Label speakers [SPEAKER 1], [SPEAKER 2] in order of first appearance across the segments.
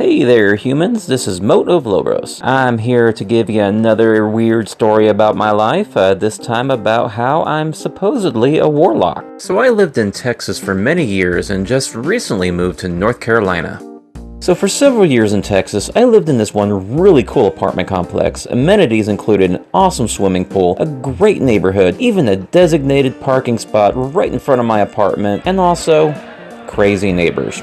[SPEAKER 1] Hey there, humans. This is Moat of Lobros. I'm here to give you another weird story about my life, this time about how I'm supposedly a warlock. So I lived in Texas for many years and just recently moved to North Carolina. So for several years in Texas, I lived in this one really cool apartment complex. Amenities included an awesome swimming pool, a great neighborhood, even a designated parking spot right in front of my apartment, and also crazy neighbors.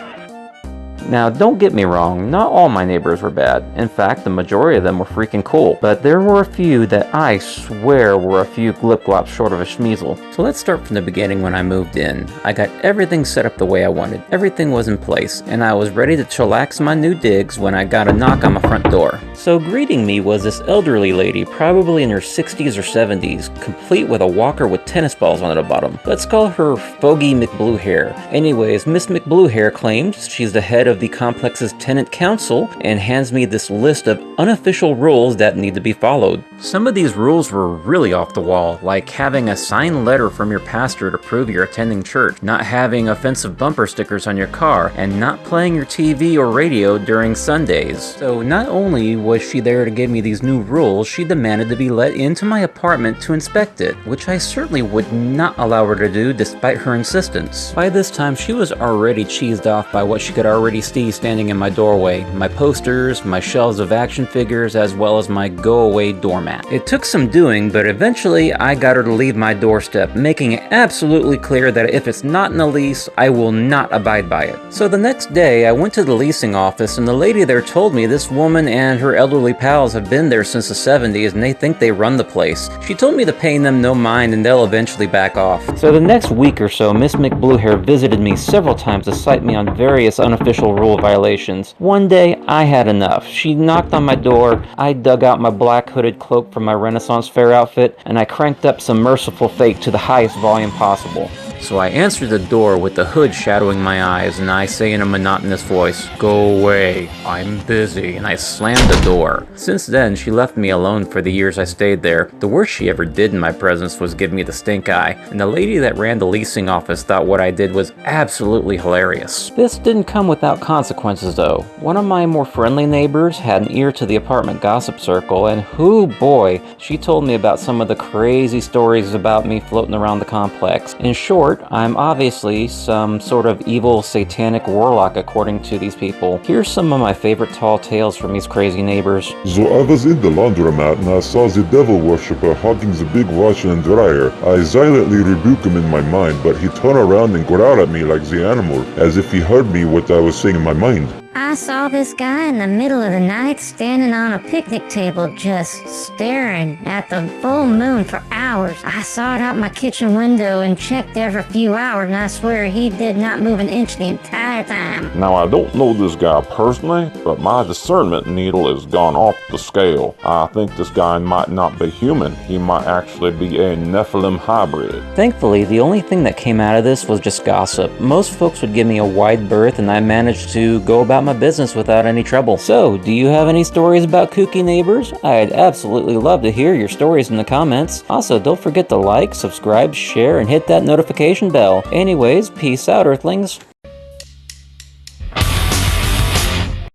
[SPEAKER 1] Now, don't get me wrong, not all my neighbors were bad. In fact, the majority of them were freaking cool. But there were a few that I swear were a few glip-glops short of a schmeasel. So let's start from the beginning when I moved in. I got everything set up the way I wanted. Everything was in place, and I was ready to chillax my new digs when I got a knock on my front door. So greeting me was this elderly lady, probably in her 60s or 70s, complete with a walker with tennis balls on the bottom. Let's call her Fogey McBluehair. Anyways, Miss McBluehair claims she's the head of the complex's tenant council and hands me this list of unofficial rules that need to be followed. Some of these rules were really off the wall, like having a signed letter from your pastor to prove you're attending church, not having offensive bumper stickers on your car, and not playing your TV or radio during Sundays. So not only was she there to give me these new rules, she demanded to be let into my apartment to inspect it, which I certainly would not allow her to do despite her insistence. By this time, she was already cheesed off by what she could already see standing in my doorway, my posters, my shelves of action figures, as well as my go-away doormat. It took some doing, but eventually I got her to leave my doorstep, making it absolutely clear that if it's not in a lease, I will not abide by it. So the next day, I went to the leasing office, and the lady there told me this woman and her elderly pals have been there since the 70s, and they think they run the place. She told me to pay them no mind, and they'll eventually back off. So the next week or so, Miss McBluehair visited me several times to cite me on various unofficial rule violations. One day, I had enough. She knocked on my door, I dug out my black hooded cloak from my Renaissance fair outfit, and I cranked up some merciful fate to the highest volume possible. So I answered the door with the hood shadowing my eyes, and I say in a monotonous voice, "Go away, I'm busy," and I slammed the door. Since then, she left me alone for the years I stayed there. The worst she ever did in my presence was give me the stink eye, and the lady that ran the leasing office thought what I did was absolutely hilarious. This didn't come without consequences though. One of my more friendly neighbors had an ear to the apartment gossip circle, and hoo boy, she told me about some of the crazy stories about me floating around the complex. In short, I'm obviously some sort of evil satanic warlock according to these people. Here's some of my favorite tall tales from these crazy neighbors.
[SPEAKER 2] So I was in the laundromat and I saw the devil worshipper hogging the big washer and dryer. I silently rebuked him in my mind, but he turned around and growled at me like the animal, as if he heard me what I was saying in my mind.
[SPEAKER 3] I saw this guy in the middle of the night standing on a picnic table just staring at the full moon for hours. I saw it out my kitchen window and checked there for a few hours, and I swear he did not move an inch the entire time.
[SPEAKER 4] Now, I don't know this guy personally, but my discernment needle has gone off the scale. I think this guy might not be human. He might actually be a Nephilim hybrid.
[SPEAKER 1] Thankfully, the only thing that came out of this was just gossip. Most folks would give me a wide berth, and I managed to go about my business without any trouble. So, do you have any stories about kooky neighbors? I'd absolutely love to hear your stories in the comments. Also, don't forget to like, subscribe, share, and hit that notification bell. Anyways, peace out, Earthlings.